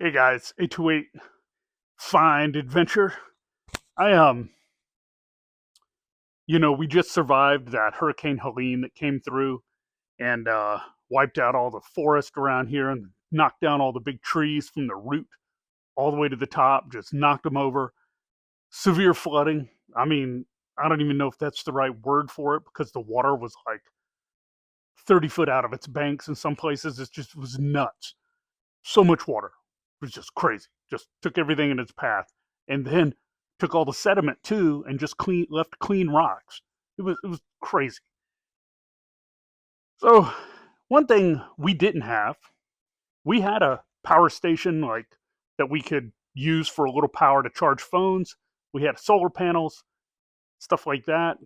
Hey guys, 828 Find Adventure. I we just survived that Hurricane Helene that came through and wiped out all the forest around here and knocked down all the big trees from the root all the way to the top, just knocked them over. Severe flooding. I mean, I don't even know if that's the right word for it because the water was like 30 foot out of its banks in some places. It just was nuts. So much water. It was just crazy. Just took everything in its path. And then took all the sediment too and just left clean rocks. It was crazy. So one thing we didn't have, we had a power station like that we could use for a little power to charge phones. We had solar panels, stuff like that.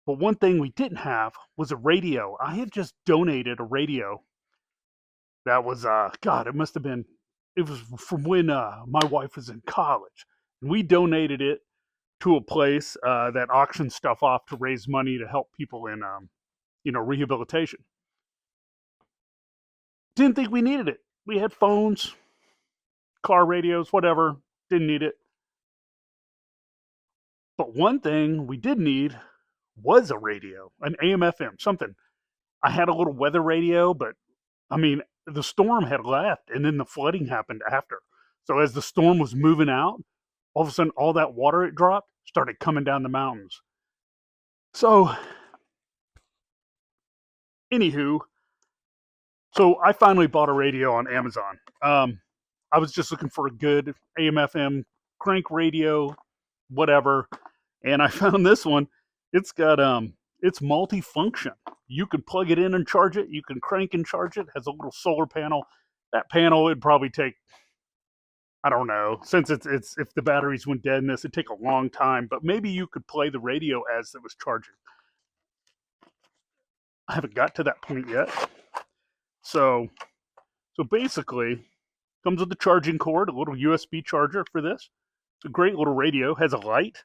But one thing we didn't have was a radio. I had just donated a radio that was God, it was from when my wife was in college. And we donated it to a place that auctions stuff off to raise money to help people in rehabilitation. Didn't think we needed it. We had phones, car radios, whatever. Didn't need it. But one thing we did need was a radio, an AM FM, something. I had a little weather radio, but I mean, the storm had left and then the flooding happened after. So as the storm was moving out, all of a sudden all that water it dropped started coming down the mountains. So, anywho, so I finally bought a radio on Amazon. I was just looking for a good AM FM crank radio, whatever, and I found this one. It's got it's multifunction. You can plug it in and charge it. You can crank and charge it. It has a little solar panel. That panel would probably take, I don't know, since it's if the batteries went dead in this, it'd take a long time. But maybe you could play the radio as it was charging. I haven't got to that point yet. So basically, comes with the charging cord, a little USB charger for this. It's a great little radio. Has a light.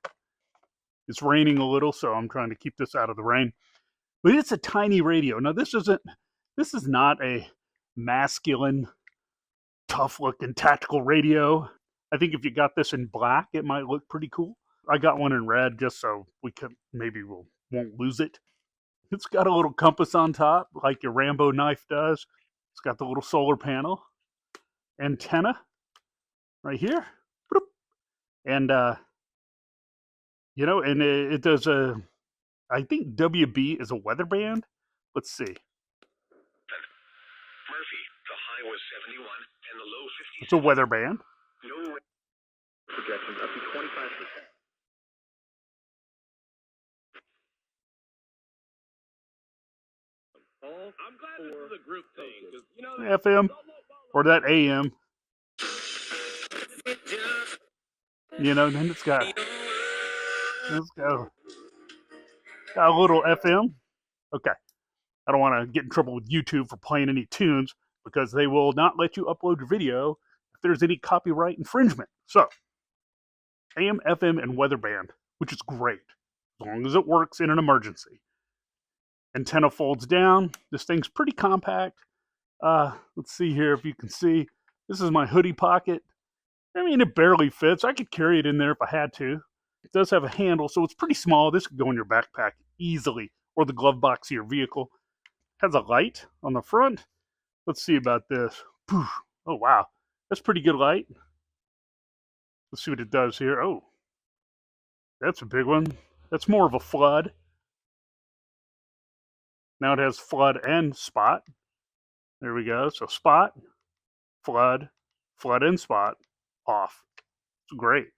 It's raining a little, so I'm trying to keep this out of the rain. But it's a tiny radio. Now this is not a masculine, tough looking tactical radio. I think if you got this in black, it might look pretty cool. I got one in red just so won't lose it. It's got a little compass on top, like your Rambo knife does. It's got the little solar panel, antenna right here, and and it does I think WB is a weather band. Let's see. Murphy, the high was 71 and the low 50. It's a weather band. No projections up to 25%. I'm glad this is a group thing, FM or that AM. Then it's got let's go. Got a little FM. Okay. I don't want to get in trouble with YouTube for playing any tunes because they will not let you upload your video if there's any copyright infringement. So, AM, FM, and weather band, which is great as long as it works in an emergency. Antenna folds down. This thing's pretty compact. Let's see here if you can see. This is my hoodie pocket. I mean, it barely fits. I could carry it in there if I had to. It does have a handle, so it's pretty small. This could go in your backpack easily or the glove box of your vehicle. It has a light on the front. Let's see about this. Oh, wow. That's pretty good light. Let's see what it does here. Oh, that's a big one. That's more of a flood. Now it has flood and spot. There we go. So spot, flood and spot, off. It's great.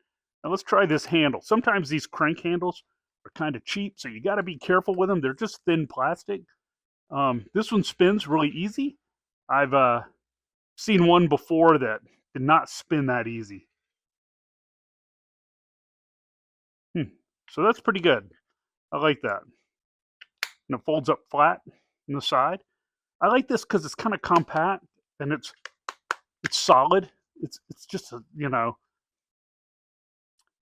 Now let's try this handle. Sometimes these crank handles are kind of cheap, so you got to be careful with them. They're just thin plastic. This one spins really easy. I've seen one before that did not spin that easy. So that's pretty good. I like that. And it folds up flat in the side. I like this because it's kind of compact and it's solid. It's just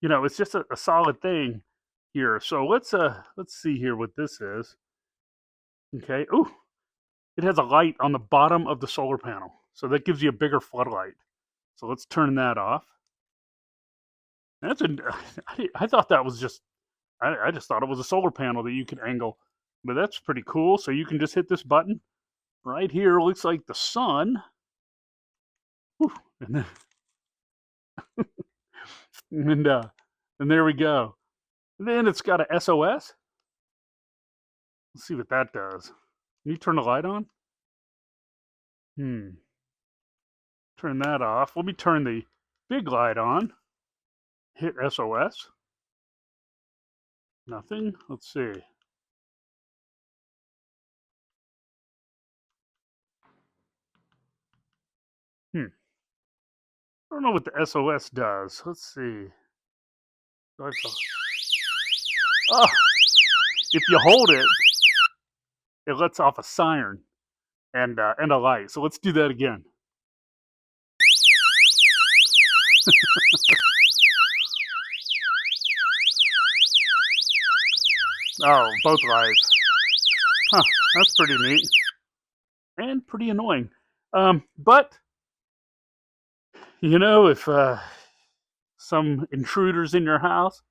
it's just a solid thing here. So let's see here what this is. Okay. Ooh, it has a light on the bottom of the solar panel, so that gives you a bigger floodlight. So let's turn that off. That's I thought that was just, I just thought it was a solar panel that you could angle, but that's pretty cool. So you can just hit this button right here. Looks like the sun. Whew, and and, uh, and there we go. And then it's got a SOS. Let's see what that does. Can you turn the light on? Turn that off. Let me turn the big light on. Hit SOS. Nothing. Let's see. I don't know what the SOS does. Let's see. Oh, if you hold it, it lets off a siren and a light. So let's do that again. Oh, both lights. Huh, that's pretty neat. And pretty annoying. But, you know, if some intruders in your house,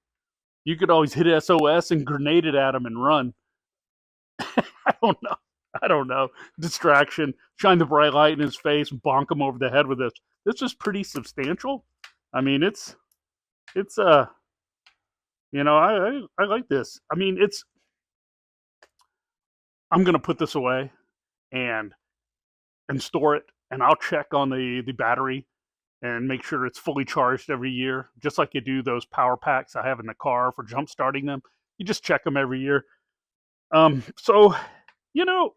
you could always hit SOS and grenade it at them and run. I don't know. Distraction. Shine the bright light in his face, bonk him over the head with this. This is pretty substantial. I mean, it's you know, I like this. I mean, I'm gonna put this away and store it, and I'll check on the battery and make sure it's fully charged every year, just like you do those power packs I have in the car for jump starting them. You just check them every year. So, you know,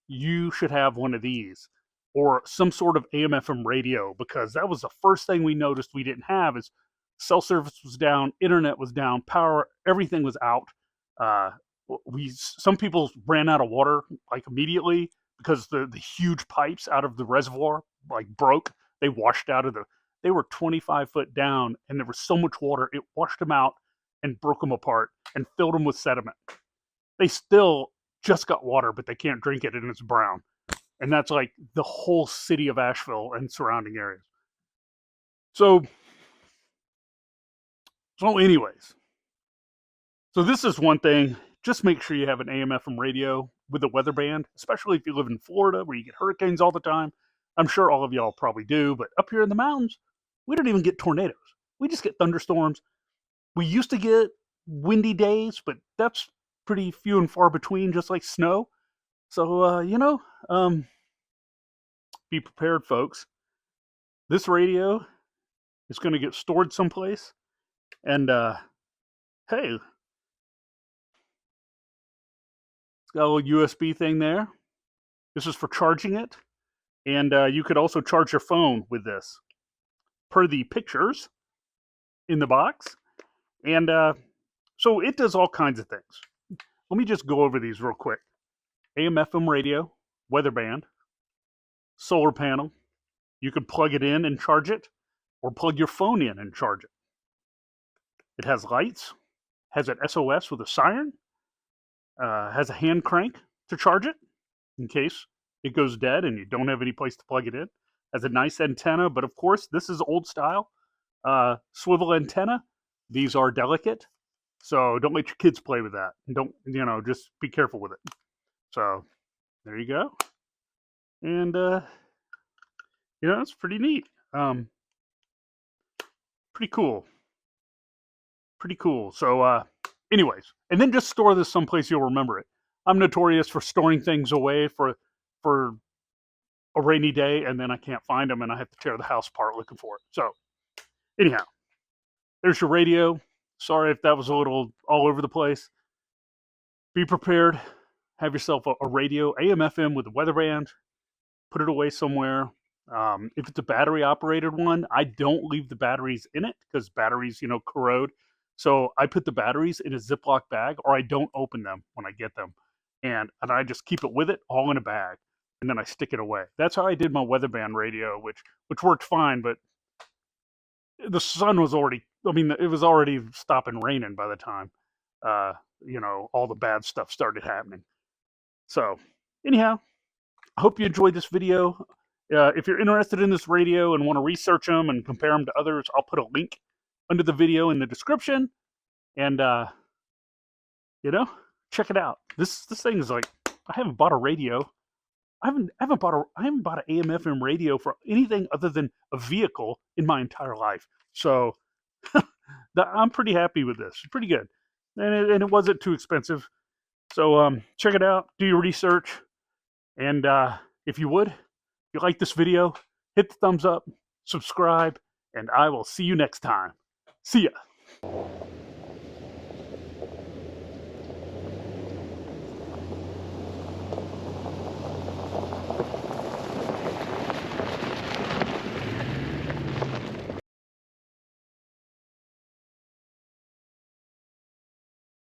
you should have one of these or some sort of AM/FM radio, because that was the first thing we noticed we didn't have. Is cell service was down, internet was down, power, everything was out. Uh, some people ran out of water like immediately because the huge pipes out of the reservoir like broke. They washed out of they were 25 foot down, and there was so much water it washed them out and broke them apart and filled them with sediment. They still just got water, but they can't drink it, and it's brown. And that's like the whole city of Asheville and surrounding areas. So anyways, so this is one thing. Just make sure you have an AM/FM radio with a weather band, especially if you live in Florida where you get hurricanes all the time. I'm sure all of y'all probably do, but up here in the mountains, we don't even get tornadoes. We just get thunderstorms. We used to get windy days, but that's pretty few and far between, just like snow. So, be prepared, folks. This radio is going to get stored someplace. And, hey, it's got a little USB thing there. This is for charging it. And you could also charge your phone with this, per the pictures in the box. And so it does all kinds of things. Let me just go over these real quick. AM/FM radio, weather band, solar panel. You could plug it in and charge it, or plug your phone in and charge it. It has lights, has an SOS with a siren, has a hand crank to charge it in case it goes dead and you don't have any place to plug it in. Has a nice antenna, but of course this is old style. Swivel antenna. These are delicate, so don't let your kids play with that. Don't, just be careful with it. So there you go. And it's pretty neat. Pretty cool. Pretty cool. So anyways, and then just store this someplace you'll remember it. I'm notorious for storing things away for a rainy day, and then I can't find them and I have to tear the house apart looking for it. So anyhow, there's your radio. Sorry if that was a little all over the place. Be prepared. Have yourself a radio, AM/FM with a weather band. Put it away somewhere. If it's a battery operated one, I don't leave the batteries in it because batteries, corrode. So I put the batteries in a Ziploc bag, or I don't open them when I get them. And I just keep it with it all in a bag, and then I stick it away. That's how I did my weather band radio, which worked fine, but the sun was already, it was already stopping raining by the time, all the bad stuff started happening. So anyhow, I hope you enjoyed this video. If you're interested in this radio and want to research them and compare them to others, I'll put a link under the video in the description. And, check it out. This thing is like, I haven't bought a radio. I haven't bought an AM/FM radio for anything other than a vehicle in my entire life. So I'm pretty happy with this. Pretty good, and it wasn't too expensive. So check it out. Do your research, and if you like this video, hit the thumbs up, subscribe, and I will see you next time. See ya.